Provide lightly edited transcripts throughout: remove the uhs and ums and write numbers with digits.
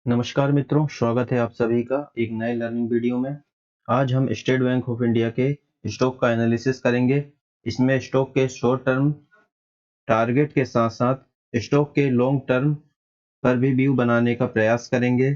नमस्कार मित्रों, स्वागत है आप सभी का एक नए लर्निंग वीडियो में। आज हम स्टेट बैंक ऑफ इंडिया के स्टॉक का एनालिसिस करेंगे। इसमें स्टॉक के शॉर्ट टर्म टारगेट के साथ साथ स्टॉक के लॉन्ग टर्म पर भी व्यू बनाने का प्रयास करेंगे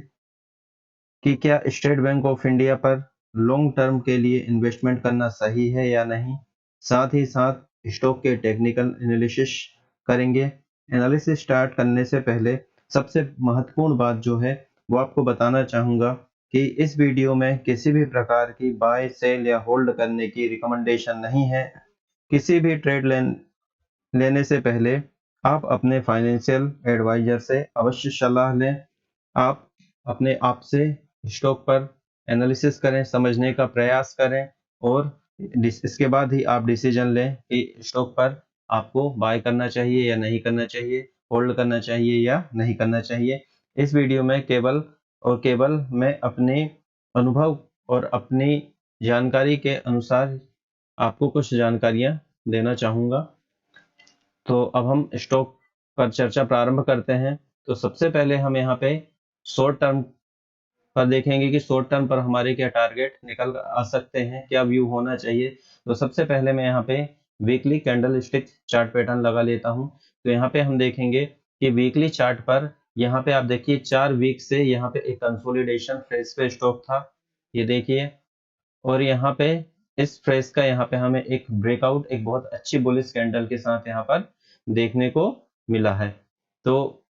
कि क्या स्टेट बैंक ऑफ इंडिया पर लॉन्ग टर्म के लिए इन्वेस्टमेंट करना सही है या नहीं। साथ ही साथ स्टॉक के टेक्निकल एनालिसिस करेंगे। एनालिसिस स्टार्ट करने से पहले सबसे महत्वपूर्ण बात जो है वो आपको बताना चाहूँगा कि इस वीडियो में किसी भी प्रकार की बाय सेल या होल्ड करने की रिकमेंडेशन नहीं है। किसी भी ट्रेड लेने से पहले आप अपने फाइनेंशियल एडवाइजर से अवश्य सलाह लें। आप अपने आप से स्टॉक पर एनालिसिस करें, समझने का प्रयास करें और इसके बाद ही आप डिसीजन लें कि स्टॉक पर आपको बाय करना चाहिए या नहीं करना चाहिए, होल्ड करना चाहिए या नहीं करना चाहिए। इस वीडियो में केवल और केवल मैं अपने अनुभव और अपनी जानकारी के अनुसार आपको कुछ जानकारियां देना चाहूँगा। तो अब हम स्टॉक पर चर्चा प्रारंभ करते हैं। तो सबसे पहले हम यहाँ पे शॉर्ट टर्म पर देखेंगे कि शॉर्ट टर्म पर हमारे क्या टारगेट निकल आ सकते हैं, क्या व्यू होना चाहिए। तो सबसे पहले मैं यहाँ पे weekly candle stick chart pattern लगा लेता हूँ। तो यहाँ पे हम देखेंगे कि वीकली चार्ट पर यहाँ पे आप देखिए 4 वीक से यहाँ पे एक कंसोलिडेशन फेज पे स्टॉक था, ये देखिए। और यहाँ पे इस फ्रेश का यहाँ पे हमें एक ब्रेकआउट एक बहुत अच्छी बुलिश कैंडल के साथ यहाँ पर देखने को मिला है। तो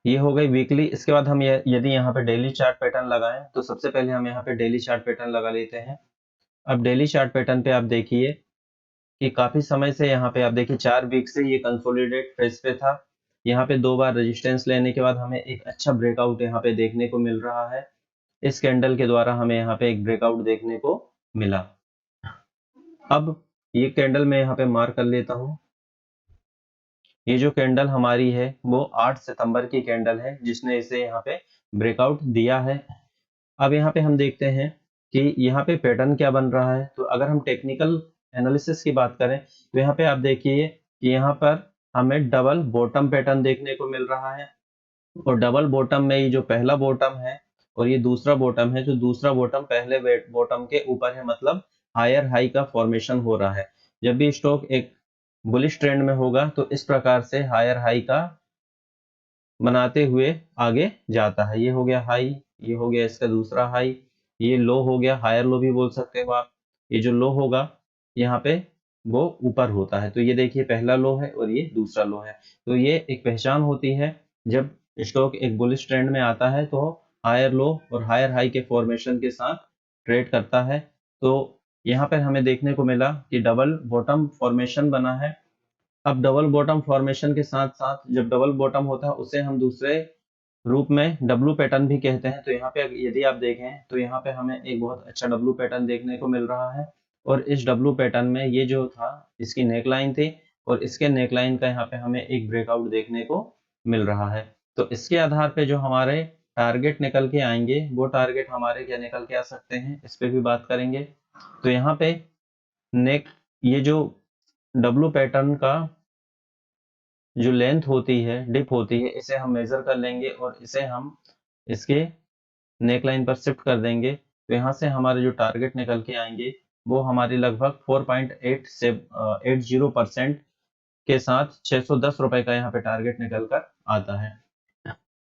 ये हो गई वीकली। इसके बाद हम यदि यहाँ पे डेली चार्ट पैटर्न लगाएं तो सबसे पहले हम यहाँ पे डेली चार्ट पैटर्न लगा लेते हैं। अब डेली चार्ट पैटर्न पे आप देखिए कि काफी समय से यहाँ पे आप देखिए 4 वीक से ये कंसोलिडेट फेज पे था। यहाँ पे 2 बार रेजिस्टेंस लेने के बाद हमें एक अच्छा ब्रेकआउट यहाँ पे देखने को मिल रहा है। इस कैंडल के द्वारा हमें यहाँ पे एक ब्रेकआउट देखने को मिला। अब ये कैंडल मैं यहाँ पे मार्क कर लेता हूँ। ये जो कैंडल हमारी है वो 8 सितंबर की कैंडल है जिसने इसे यहाँ पे ब्रेकआउट दिया है। अब यहाँ पे हम देखते हैं कि यहाँ पे पैटर्न क्या बन रहा है। तो अगर हम टेक्निकल एनालिसिस की बात करें तो यहाँ पे आप देखिए कि यहाँ पर हमें डबल बॉटम पैटर्न देखने को मिल रहा है। और डबल बॉटम में ये जो पहला बॉटम है और ये दूसरा बॉटम है, जो दूसरा बॉटम पहले बॉटम के ऊपर है, मतलब हायर हाई का फॉर्मेशन हो रहा है। जब भी स्टॉक एक बुलिश ट्रेंड में होगा तो इस प्रकार से हायर हाई का बनाते हुए आगे जाता है। ये हो गया हाई, ये हो गया इसका दूसरा हाई, ये लो हो गया, हायर लो भी बोल सकते हो आप। ये जो लो होगा यहाँ पे वो ऊपर होता है। तो ये देखिए पहला लो है और ये दूसरा लो है। तो ये एक पहचान होती है जब स्टॉक एक बुलिश ट्रेंड में आता है तो हायर लो और हायर हाई के फॉर्मेशन के साथ ट्रेड करता है। तो यहाँ पर हमें देखने को मिला कि डबल बॉटम फॉर्मेशन बना है। अब डबल बॉटम फॉर्मेशन के साथ साथ जब डबल बॉटम होता है उसे हम दूसरे रूप में डब्लू पैटर्न भी कहते हैं। तो यहाँ पे यदि आप देखें तो यहाँ पे हमें एक बहुत अच्छा डब्लू पैटर्न देखने को मिल रहा है। और इस डब्लू पैटर्न में ये जो था इसकी नेकलाइन थी और इसके नेकलाइन का यहाँ पे हमें एक ब्रेकआउट देखने को मिल रहा है। तो इसके आधार पे जो हमारे टारगेट निकल के आएंगे वो टारगेट हमारे क्या निकल के आ सकते हैं, इस पे भी बात करेंगे। तो यहाँ पे नेक ये जो डब्लू पैटर्न का जो लेंथ होती है, डिप होती है, इसे हम मेजर कर लेंगे और इसे हम इसके नेकलाइन पर शिफ्ट कर देंगे। तो यहाँ से हमारे जो टारगेट निकल के आएंगे वो हमारी लगभग 4.8 से 80% के साथ 610 रुपए का यहाँ पे टारगेट निकल कर आता है।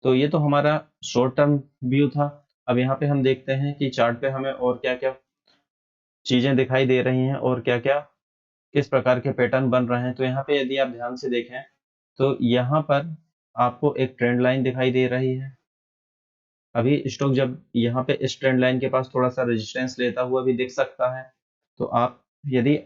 तो ये तो हमारा शॉर्ट टर्म व्यू था। अब यहाँ पे हम देखते हैं कि चार्ट पे हमें और क्या क्या चीजें दिखाई दे रही हैं और क्या क्या किस प्रकार के पैटर्न बन रहे हैं। तो यहाँ पे यदि आप ध्यान से देखें तो यहाँ पर आपको एक ट्रेंड लाइन दिखाई दे रही है। अभी स्टॉक जब यहाँ पे इस ट्रेंड लाइन के पास थोड़ा सा रेजिस्टेंस लेता हुआ भी दिख सकता है। तो आप यदि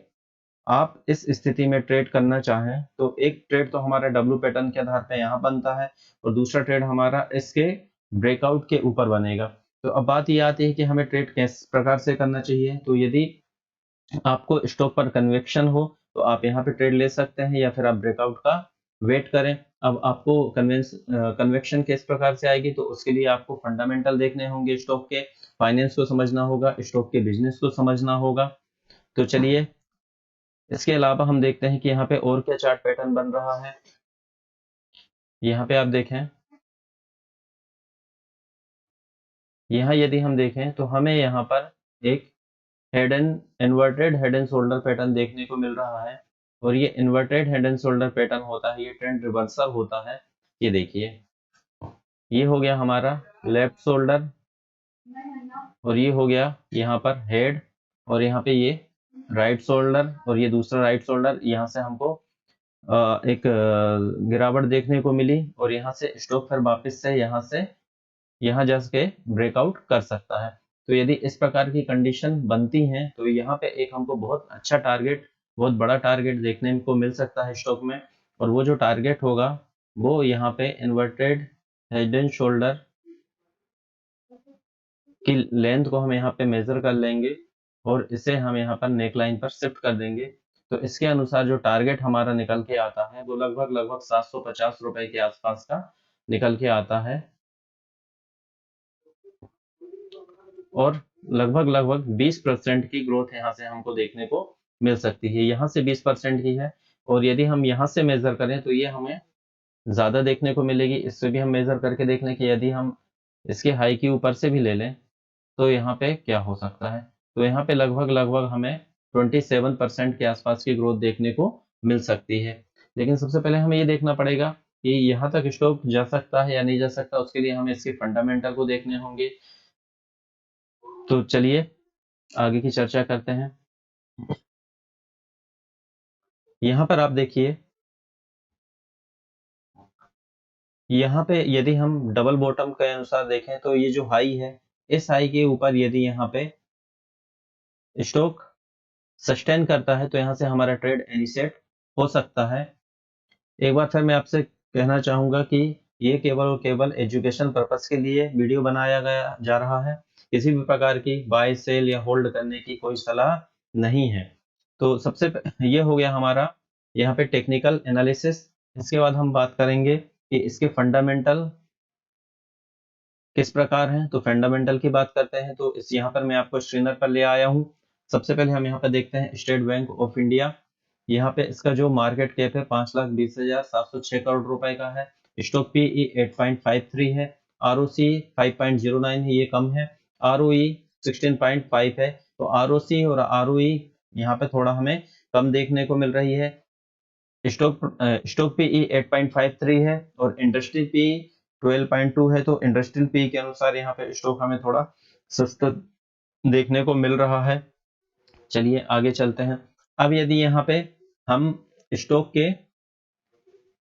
आप इस स्थिति में ट्रेड करना चाहें तो एक ट्रेड तो हमारा डब्ल्यू पैटर्न के आधार पे यहाँ बनता है और दूसरा ट्रेड हमारा इसके ब्रेकआउट के ऊपर बनेगा। तो अब बात ये आती है कि हमें ट्रेड किस प्रकार से करना चाहिए। तो यदि आपको स्टॉक पर कन्विक्शन हो तो आप यहाँ पे ट्रेड ले सकते हैं या फिर आप ब्रेकआउट का वेट करें। अब आपको कन्विक्शन किस प्रकार से आएगी तो उसके लिए आपको फंडामेंटल देखने होंगे, स्टॉक के फाइनेंस को समझना होगा, स्टॉक के बिजनेस को समझना होगा। तो चलिए इसके अलावा हम देखते हैं कि यहाँ पे और क्या चार्ट पैटर्न बन रहा है। यहाँ पे आप देखें यहाँ यदि हम देखें तो हमें यहाँ पर एक inverted head and shoulder pattern देखने को मिल रहा है, और ये inverted head and shoulder pattern होता है, ये ट्रेंड रिवर्सल होता है। ये देखिए, ये हो गया हमारा लेफ्ट शोल्डर, और ये हो गया यहाँ पर हेड, और यहाँ पे ये राइट शोल्डर, और ये दूसरा राइट शोल्डर। यहाँ से हमको एक गिरावट देखने को मिली, और यहाँ से स्टॉक फिर वापस से यहाँ जा के ब्रेकआउट कर सकता है। तो यदि इस प्रकार की कंडीशन बनती हैं तो यहाँ पे एक हमको बहुत अच्छा टारगेट, बहुत बड़ा टारगेट देखने को मिल सकता है स्टॉक में। और वो जो टारगेट होगा वो यहाँ पे इन्वर्टेड हेड एंड शोल्डर की लेंथ को हम यहाँ पे मेजर कर लेंगे, और इसे हम यहाँ पर नेक लाइन पर शिफ्ट कर देंगे। तो इसके अनुसार जो टारगेट हमारा निकल के आता है वो लगभग 750 रुपए के आसपास का निकल के आता है, और लगभग 20% की ग्रोथ यहाँ से हमको देखने को मिल सकती है। यहाँ से 20% की है, और यदि हम यहाँ से मेजर करें तो ये हमें ज्यादा देखने को मिलेगी। इससे भी हम मेजर करके देख लें कि यदि हम इसके हाई के ऊपर से भी ले लें तो यहाँ पे क्या हो सकता है। तो यहाँ पे लगभग हमें 27% के आसपास की ग्रोथ देखने को मिल सकती है। लेकिन सबसे पहले हमें ये देखना पड़ेगा कि यहाँ तक स्टॉक जा सकता है या नहीं जा सकता। उसके लिए हमें इसके फंडामेंटल को देखने होंगे। तो चलिए आगे की चर्चा करते हैं। यहाँ पर आप देखिए, यहाँ पे यदि हम डबल बॉटम के अनुसार देखें तो ये जो हाई है, इस हाई के ऊपर यदि यहाँ पे स्टॉक सस्टेन करता है तो यहाँ से हमारा ट्रेड इनिशिएट हो सकता है। एक बार फिर मैं आपसे कहना चाहूंगा कि ये केवल और केवल एजुकेशन पर्पस के लिए वीडियो बनाया गया जा रहा है। किसी भी प्रकार की बाय सेल या होल्ड करने की कोई सलाह नहीं है। तो ये हो गया हमारा यहाँ पे टेक्निकल एनालिसिस। इसके बाद हम बात करेंगे कि इसके फंडामेंटल किस प्रकार हैं। तो फंडामेंटल की बात करते हैं तो इस यहाँ पर मैं आपको स्क्रीनर पर ले आया हूँ। सबसे पहले हम यहाँ पर देखते हैं स्टेट बैंक ऑफ इंडिया। यहाँ पे इसका जो मार्केट कैप है 5,20,706 करोड़ रुपए का है। स्टॉक पीई 8.53 है। आरओसी 5.09 है, ये कम है। आरओई 16.5 है। तो आरओसी और आरओई यहाँ पे थोड़ा हमें कम देखने को मिल रही है। स्टॉक पीई 8.53 है और इंडस्ट्रियल पीई 12.2 है। तो इंडस्ट्रियल पीई के अनुसार यहाँ पे स्टॉक हमें थोड़ा सस्ता देखने को मिल रहा है। चलिए आगे चलते हैं। अब यदि यहाँ पे हम स्टॉक के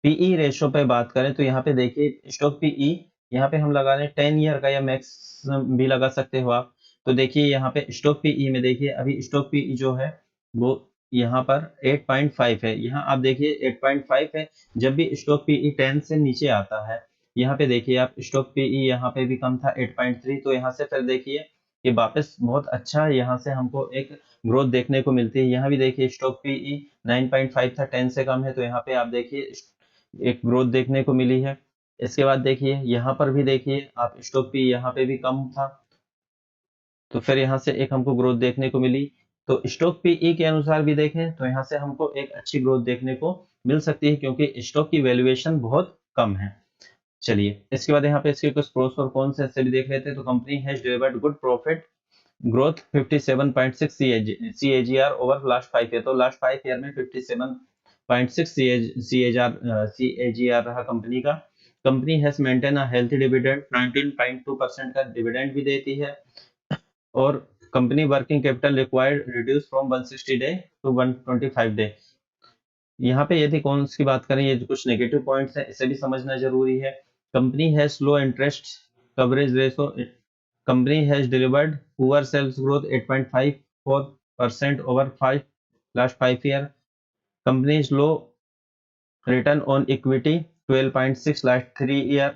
पीई रेशो पे बात करें तो यहाँ पे देखिए स्टॉक पीई यहाँ पे हम लगा रहे हैं 10 ईयर का, या मैक्स भी लगा सकते हो आप। तो देखिए यहाँ पे स्टॉक पीई में देखिए अभी स्टॉक पीई जो है वो यहाँ पर 8.5 है। यहाँ आप देखिए 8.5 है। जब भी स्टॉक पीई 10 से नीचे आता है, यहाँ पे देखिए आप स्टॉक पीई यहाँ पे भी कम था 8.3। तो यहाँ से फिर देखिए कि वापस बहुत अच्छा यहाँ से हमको एक ग्रोथ देखने को मिलती है। यहाँ भी देखिए स्टॉक पीई 9.5 था, 10 से कम है। तो यहाँ पे आप देखिए एक ग्रोथ देखने को मिली है। इसके बाद देखिए यहाँ पर भी देखिए आप स्टॉक पी यहाँ पे भी कम था, तो फिर यहाँ से एक हमको ग्रोथ देखने को मिली। तो स्टॉक पीई के अनुसार भी देखें तो यहाँ से हमको एक अच्छी ग्रोथ देखने को मिल सकती है, क्योंकि स्टॉक की वैल्यूएशन बहुत कम है। चलिए इसके बाद यहाँ पे इसके कुछ प्रोस और कॉन्स से भी देख लेते हैं। तो company has delivered good profit growth 57.6 CAGR over last 5 year. तो लास्ट 5 ईयर में 57.6 CAGR रहा कंपनी का। Company has maintain a healthy dividend, 19.2% का डिविडेंड भी देती है। और company working capital required reduce from 160 day to 125 day. यहाँ पे यदि कौन की बात करें, ये कुछ नेगेटिव पॉइंट्स है, इसे भी समझना जरूरी है। Company has low interest coverage ratio. Company has delivered poor sales growth 8.54% over last 5 year. Company is low return on equity 12.6 last 3 year.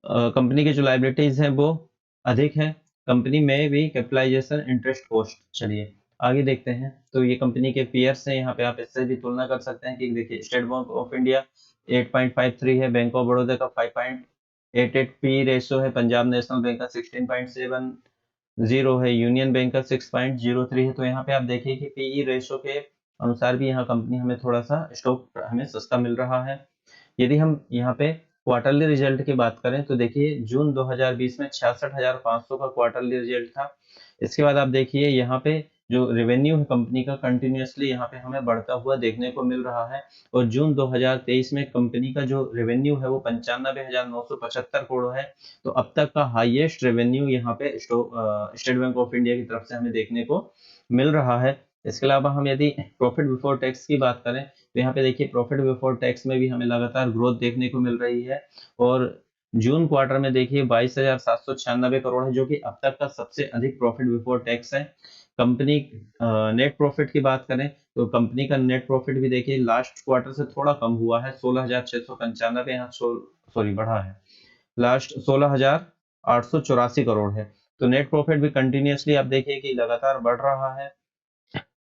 Company की जो लाइबिलिटीज हैं वो अधिक है। कंपनी में भी कैपिटलाइजेशन इंटरेस्ट कॉस्ट। चलिए आगे देखते हैं। तो ये कंपनी के पीयर्स हैं, यहाँ पे आप इससे भी तुलना कर सकते हैं कि देखिए स्टेट बैंक ऑफ इंडिया 8.53 है, बैंक ऑफ बड़ौदा का 5.88 पी रेशो है, पंजाब नेशनल बैंक का 16.70 है, यूनियन बैंक का 6.03 है। तो यहाँ पे आप देखिए कि पीई रेशो के अनुसार भी यहाँ कंपनी हमें थोड़ा सा स्टॉक हमें सस्ता मिल रहा है। यदि हम यहाँ पे क्वार्टरली रिजल्ट की बात करें तो देखिए जून 2020 में 66,500 का क्वार्टरली रिजल्ट था। इसके बाद आप देखिए यहाँ पे जो रेवेन्यू है कंपनी का कंटिन्यूसली यहाँ पे हमें बढ़ता हुआ देखने को मिल रहा है, और जून 2023 में कंपनी का जो रेवेन्यू है वो 95,975 करोड़ है। तो अब तक का हाईएस्ट रेवेन्यू यहाँ पे स्टेट बैंक ऑफ इंडिया की तरफ से हमें देखने को मिल रहा है। इसके अलावा हम यदि प्रॉफिट बिफोर टैक्स की बात करें तो यहाँ पे देखिए प्रॉफिट बिफोर टैक्स में भी हमें लगातार ग्रोथ देखने को मिल रही है, और जून क्वार्टर में देखिए 22,796 करोड़ है, जो कि अब तक का सबसे अधिक प्रॉफिट बिफोर टैक्स है। कंपनी नेट प्रॉफिट की बात करें तो कंपनी का नेट प्रॉफिट भी देखिए लास्ट क्वार्टर से थोड़ा कम हुआ है, 16,695, यहाँ सॉरी बढ़ा है, लास्ट 16,884 करोड़ है। तो नेट प्रॉफिट भी कंटिन्यूसली आप देखिए कि लगातार बढ़ रहा है।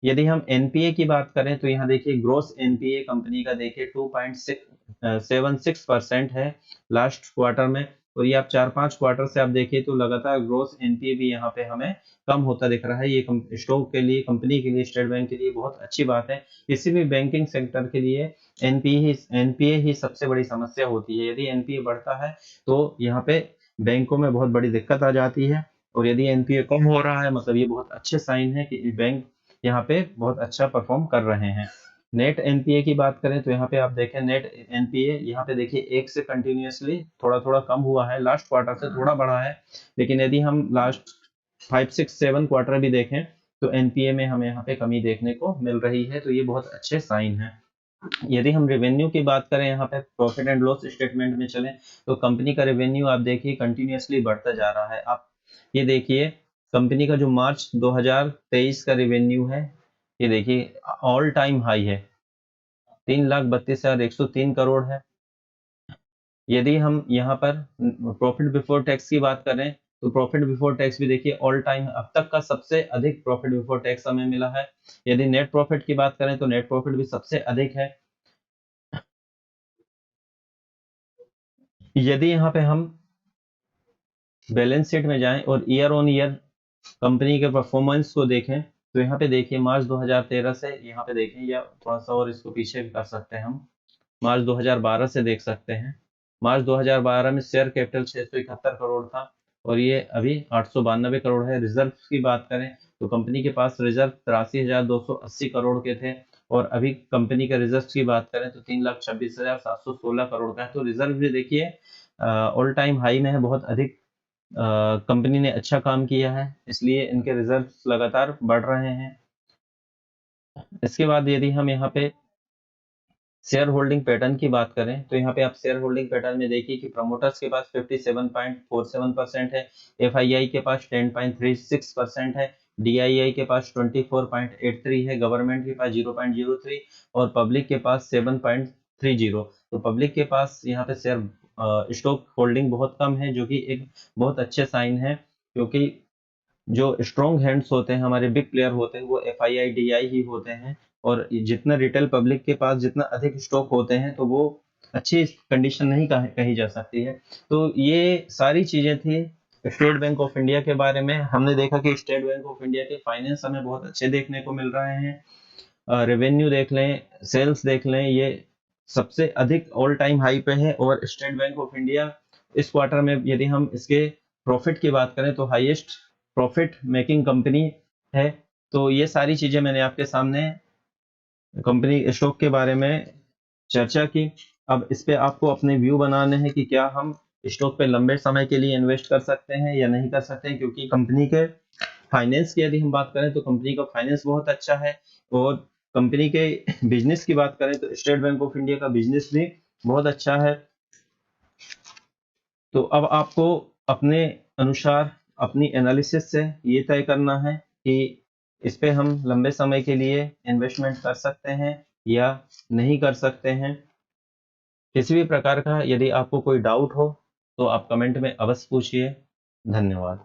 यदि हम एनपीए की बात करें तो यहाँ देखिए ग्रोस एनपीए कंपनी का देखिए 2.76% है लास्ट क्वार्टर में, और ये आप 4-5 क्वार्टर से आप देखिए तो लगातार ग्रोस एनपीए भी यहाँ पे हमें कम होता दिख रहा है। ये स्टॉक के लिए, कंपनी के लिए, स्टेट बैंक के लिए बहुत अच्छी बात है। किसी भी बैंकिंग सेक्टर के लिए एनपीए ही सबसे बड़ी समस्या होती है। यदि एनपीए बढ़ता है तो यहाँ पे बैंकों में बहुत बड़ी दिक्कत आ जाती है, और यदि एनपीए कम हो रहा है मतलब ये बहुत अच्छे साइन है कि बैंक यहाँ पे बहुत अच्छा परफॉर्म कर रहे हैं। नेट एनपीए की बात करें तो यहाँ पे आप देखें नेट एनपीए यहाँ पे देखिए एक से कंटिन्यूसली थोड़ा थोड़ा कम हुआ है, लास्ट क्वार्टर से थोड़ा बढ़ा है, लेकिन यदि हम लास्ट 5-6-7 क्वार्टर भी देखें तो एनपीए में हमें यहाँ पे कमी देखने को मिल रही है, तो ये बहुत अच्छे साइन है। यदि हम रेवेन्यू की बात करें, यहाँ पे प्रॉफिट एंड लॉस स्टेटमेंट में चलें तो कंपनी का रेवेन्यू आप देखिए कंटिन्यूसली बढ़ता जा रहा है। आप ये देखिए कंपनी का जो मार्च 2023 का रेवेन्यू है, ये देखिए ऑल टाइम हाई है, 3,32,103 करोड़ है। यदि हम यहाँ पर प्रॉफिट बिफोर टैक्स की बात करें तो प्रॉफिट बिफोर टैक्स भी देखिए ऑल टाइम अब तक का सबसे अधिक प्रॉफिट बिफोर टैक्स हमें मिला है। यदि नेट प्रॉफिट की बात करें तो नेट प्रॉफिट भी सबसे अधिक है। यदि यहाँ पे हम बैलेंस शीट में जाएं और ईयर ऑन ईयर कंपनी के परफॉर्मेंस को देखें तो यहाँ पे देखिए मार्च 2013 से यहाँ पे देखें, या थोड़ा सा और इसको पीछे भी कर सकते हैं हम, मार्च 2012 से देख सकते हैं। मार्च 2012 में शेयर कैपिटल 671 करोड़ था और ये अभी 892 करोड़ है। रिजर्व की बात करें तो कंपनी के पास रिजर्व 83,280 करोड़ के थे, और अभी कंपनी के रिजर्व की बात करें तो 3,26,716 करोड़ का है। तो रिजर्व भी देखिए ऑल टाइम हाई में है, बहुत अधिक कंपनी ने अच्छा काम किया है, इसलिए इनके रिजर्व लगातार बढ़ रहे हैं। इसके बाद यदि हम यहाँ पे शेयर होल्डिंग पैटर्न की बात करें तो यहाँ पे आप शेयर होल्डिंग पैटर्न में देखिए कि प्रमोटर्स के पास 57.47% है, एफआईआई के पास 10.36% है, डीआईआई के पास 24.83 है, गवर्नमेंट के पास 0.03 और पब्लिक के पास 7.30। तो पब्लिक के पास यहाँ पे शेयर स्टॉक होल्डिंग बहुत कम है, जो कि एक बहुत अच्छे साइन है, क्योंकि जो स्ट्रॉन्ग हैंड्स होते हैं, हमारे बिग प्लेयर होते हैं, वो एफआईआई डीआई ही होते हैं, और जितना रिटेल पब्लिक के पास जितना अधिक स्टॉक होते हैं तो वो अच्छी कंडीशन नहीं कही जा सकती है। तो ये सारी चीजें थी स्टेट बैंक ऑफ इंडिया के बारे में। हमने देखा कि स्टेट बैंक ऑफ इंडिया के फाइनेंस हमें बहुत अच्छे देखने को मिल रहे हैं। रेवेन्यू देख लें, सेल्स देख लें, ये सबसे अधिक ऑल टाइम हाई पे है, और स्टेट बैंक ऑफ इंडिया इस क्वार्टर में यदि हम इसके प्रॉफिट की बात करें तो हाईएस्ट प्रॉफिट मेकिंग कंपनी है। तो ये सारी चीजें मैंने आपके सामने कंपनी स्टॉक के बारे में चर्चा की। अब इस पे आपको अपने व्यू बनाने हैं कि क्या हम स्टॉक पे लंबे समय के लिए इन्वेस्ट कर सकते हैं या नहीं कर सकते हैं, क्योंकि कंपनी के फाइनेंस की यदि हम बात करें तो कंपनी का फाइनेंस बहुत अच्छा है, और कंपनी के बिजनेस की बात करें तो स्टेट बैंक ऑफ इंडिया का बिजनेस भी बहुत अच्छा है। तो अब आपको अपने अनुसार अपनी एनालिसिस से ये तय करना है कि इस पे हम लंबे समय के लिए इन्वेस्टमेंट कर सकते हैं या नहीं कर सकते हैं। किसी भी प्रकार का यदि आपको कोई डाउट हो तो आप कमेंट में अवश्य पूछिए। धन्यवाद।